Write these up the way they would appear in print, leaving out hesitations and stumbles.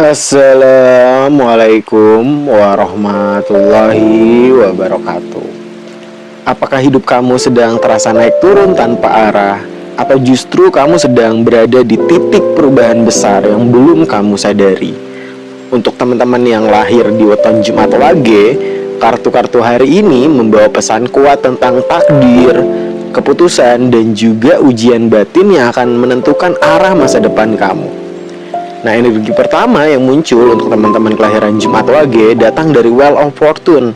Assalamualaikum warahmatullahi wabarakatuh. Apakah hidup kamu sedang terasa naik turun tanpa arah, atau justru kamu sedang berada di titik perubahan besar yang belum kamu sadari? Untuk teman-teman yang lahir di weton Jumat Wage, kartu-kartu hari ini membawa pesan kuat tentang takdir, keputusan, dan juga ujian batin yang akan menentukan arah masa depan kamu. Nah, energi pertama yang muncul untuk teman-teman kelahiran Jumat Wage datang dari Well of Fortune.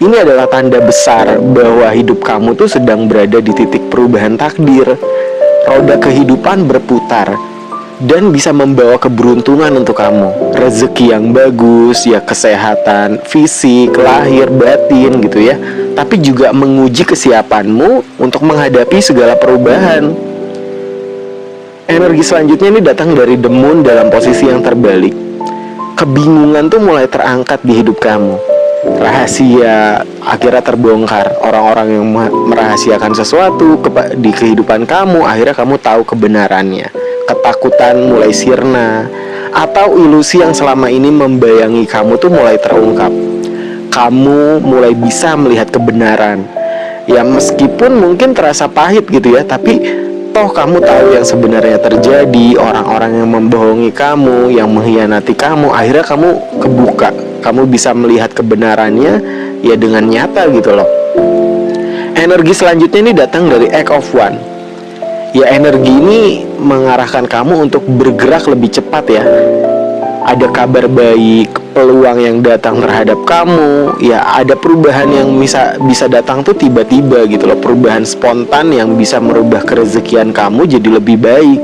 Ini adalah tanda besar bahwa hidup kamu tuh sedang berada di titik perubahan takdir. Roda kehidupan berputar dan bisa membawa keberuntungan untuk kamu. Rezeki yang bagus, ya kesehatan, fisik, lahir, batin gitu ya. Tapi juga menguji kesiapanmu untuk menghadapi segala perubahan. Energi selanjutnya ini datang dari The Moon dalam posisi yang terbalik. Kebingungan tuh mulai terangkat di hidup kamu. Rahasia akhirnya terbongkar. Orang-orang yang merahasiakan sesuatu di kehidupan kamu, akhirnya kamu tahu kebenarannya. Ketakutan mulai sirna, atau ilusi yang selama ini membayangi kamu tuh mulai terungkap. Kamu mulai bisa melihat kebenaran. Ya meskipun mungkin terasa pahit gitu ya, tapi toh kamu tahu yang sebenarnya terjadi. Orang-orang yang membohongi kamu, yang mengkhianati kamu, akhirnya kamu kebuka. Kamu bisa melihat kebenarannya ya dengan nyata gitu loh. Energi selanjutnya ini datang dari Egg of One. Ya energi ini mengarahkan kamu untuk bergerak lebih cepat ya. Ada kabar baik, peluang yang datang terhadap kamu, ya ada perubahan yang bisa datang tuh tiba-tiba gitu loh, perubahan spontan yang bisa merubah kerezekian kamu jadi lebih baik.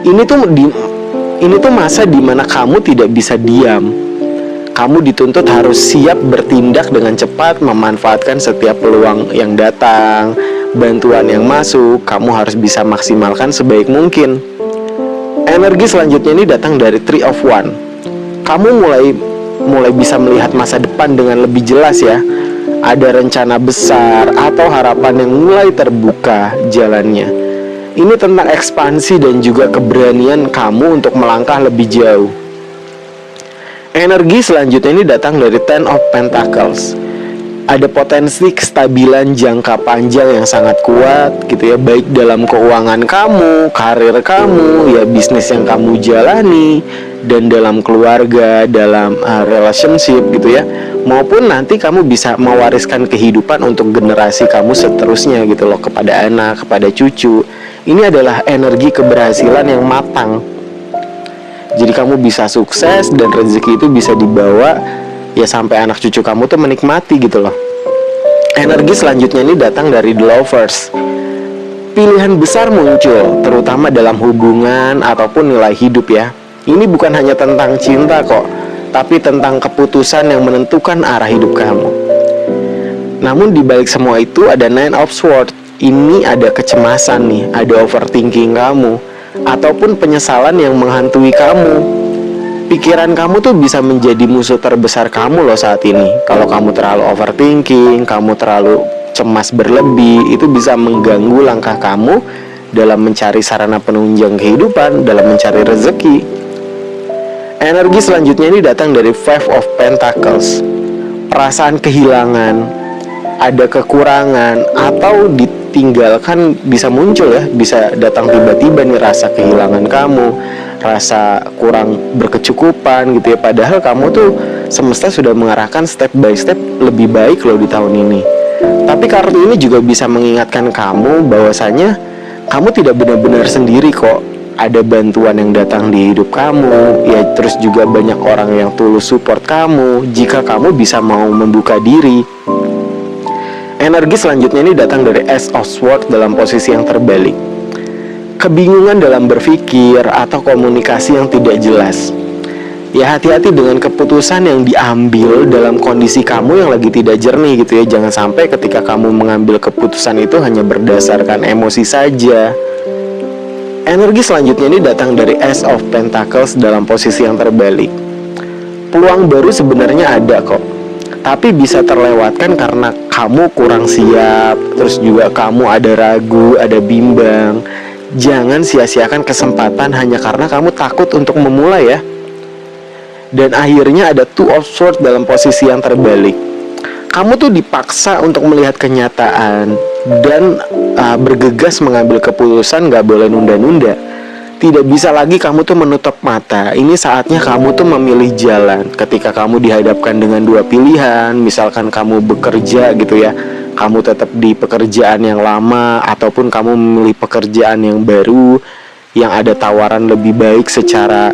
Ini tuh masa dimana kamu tidak bisa diam. Kamu dituntut harus siap bertindak dengan cepat, memanfaatkan setiap peluang yang datang, bantuan yang masuk. Kamu harus bisa maksimalkan sebaik mungkin. Energi selanjutnya ini datang dari Three of One. Kamu mulai bisa melihat masa depan dengan lebih jelas ya. Ada rencana besar atau harapan yang mulai terbuka jalannya. Ini tentang ekspansi dan juga keberanian kamu untuk melangkah lebih jauh. Energi selanjutnya ini datang dari Ten of Pentacles. Ada potensi kestabilan jangka panjang yang sangat kuat gitu ya, baik dalam keuangan kamu, karir kamu, ya bisnis yang kamu jalani, dan dalam keluarga, dalam relationship gitu ya, maupun nanti kamu bisa mewariskan kehidupan untuk generasi kamu seterusnya gitu loh, kepada anak, kepada cucu. Ini adalah energi keberhasilan yang matang. Jadi kamu bisa sukses dan rezeki itu bisa dibawa ya sampai anak cucu kamu tuh menikmati gitu loh. Energi selanjutnya ini datang dari The Lovers. Pilihan besar muncul, terutama dalam hubungan ataupun nilai hidup ya. Ini bukan hanya tentang cinta kok, tapi tentang keputusan yang menentukan arah hidup kamu. Namun di balik semua itu ada Nine of Swords. Ini ada kecemasan nih, ada overthinking kamu, ataupun penyesalan yang menghantui kamu. Pikiran kamu tuh bisa menjadi musuh terbesar kamu loh saat ini. Kalau kamu terlalu overthinking, kamu terlalu cemas berlebih, itu bisa mengganggu langkah kamu dalam mencari sarana penunjang kehidupan, dalam mencari rezeki. Energi selanjutnya ini datang dari Five of Pentacles. Perasaan kehilangan, ada kekurangan, atau ditinggalkan bisa muncul ya. Bisa datang tiba-tiba nih rasa kehilangan kamu, rasa kurang berkecukupan gitu ya. Padahal kamu tuh semesta sudah mengarahkan step by step lebih baik loh di tahun ini. Tapi kartu ini juga bisa mengingatkan kamu bahwasanya kamu tidak benar-benar sendiri kok. Ada bantuan yang datang di hidup kamu ya, terus juga banyak orang yang tulus support kamu jika kamu bisa mau membuka diri. Energi selanjutnya ini datang dari Ace of Swords dalam posisi yang terbalik. Kebingungan dalam berpikir atau komunikasi yang tidak jelas. Ya hati-hati dengan keputusan yang diambil dalam kondisi kamu yang lagi tidak jernih gitu ya. Jangan sampai ketika kamu mengambil keputusan itu hanya berdasarkan emosi saja. Energi selanjutnya ini datang dari Ace of Pentacles dalam posisi yang terbalik. Peluang baru sebenarnya ada kok, tapi bisa terlewatkan karena kamu kurang siap. Terus juga kamu ada ragu, ada bimbang. Jangan sia-siakan kesempatan hanya karena kamu takut untuk memulai ya. Dan akhirnya ada two of swords dalam posisi yang terbalik. Kamu tuh dipaksa untuk melihat kenyataan dan bergegas mengambil keputusan, gak boleh nunda-nunda. Tidak bisa lagi kamu tuh menutup mata. Ini saatnya kamu tuh memilih jalan. Ketika kamu dihadapkan dengan dua pilihan, misalkan kamu bekerja gitu ya, kamu tetap di pekerjaan yang lama, ataupun kamu memilih pekerjaan yang baru, yang ada tawaran lebih baik secara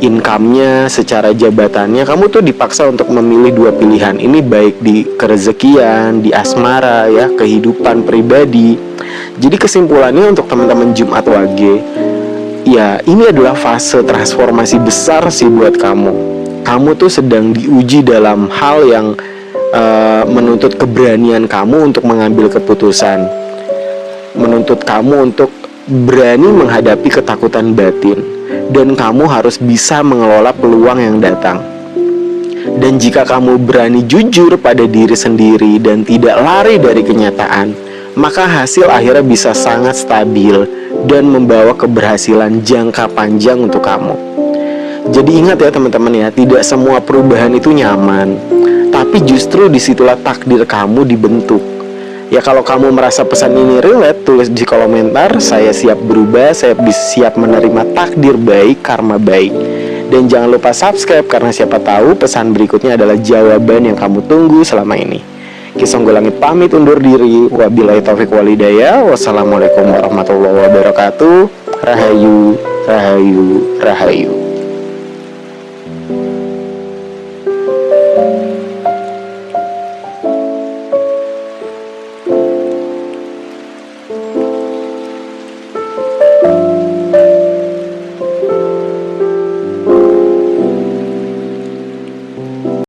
income-nya, secara jabatannya. Kamu tuh dipaksa untuk memilih dua pilihan. Ini baik di kerezekian, di asmara ya, kehidupan pribadi. Jadi kesimpulannya untuk teman-teman Jumat Wage, ya ini adalah fase transformasi besar sih buat kamu. Kamu tuh sedang diuji dalam hal yang menuntut keberanian kamu untuk mengambil keputusan, menuntut kamu untuk berani menghadapi ketakutan batin, dan kamu harus bisa mengelola peluang yang datang. Dan jika kamu berani jujur pada diri sendiri dan tidak lari dari kenyataan, maka hasil akhirnya bisa sangat stabil dan membawa keberhasilan jangka panjang untuk kamu. Jadi ingat ya teman-teman ya, tidak semua perubahan itu nyaman, tapi justru disitulah takdir kamu dibentuk. Ya kalau kamu merasa pesan ini relate, tulis di komentar. Saya siap berubah, saya siap menerima takdir baik, karma baik. Dan jangan lupa subscribe, karena siapa tahu pesan berikutnya adalah jawaban yang kamu tunggu selama ini. Kisonggolangit pamit undur diri. Wabillahi taufiq walhidayah. Wassalamualaikum warahmatullahi wabarakatuh. Rahayu, rahayu, rahayu.